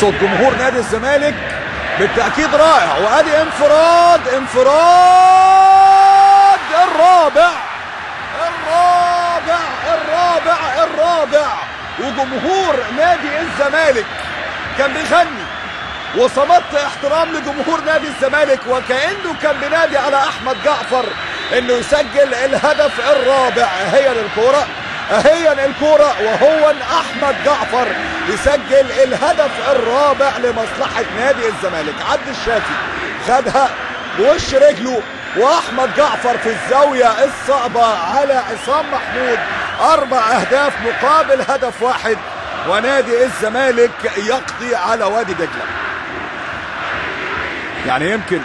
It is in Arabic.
صوت جمهور نادي الزمالك بالتأكيد رائع. وادي انفراد الرابع الرابع الرابع الرابع. وجمهور نادي الزمالك كان بيغني وصمت احترام لجمهور نادي الزمالك، وكأنه كان بينادي على احمد جعفر انه يسجل الهدف الرابع. اهي الكرة وهو احمد جعفر يسجل الهدف الرابع لمصلحة نادي الزمالك. عبد الشافي خدها بوش رجله، واحمد جعفر في الزاوية الصعبة على عصام محمود. 4 أهداف مقابل هدف واحد، ونادي الزمالك يقضي على وادي دجلة. يعني يمكن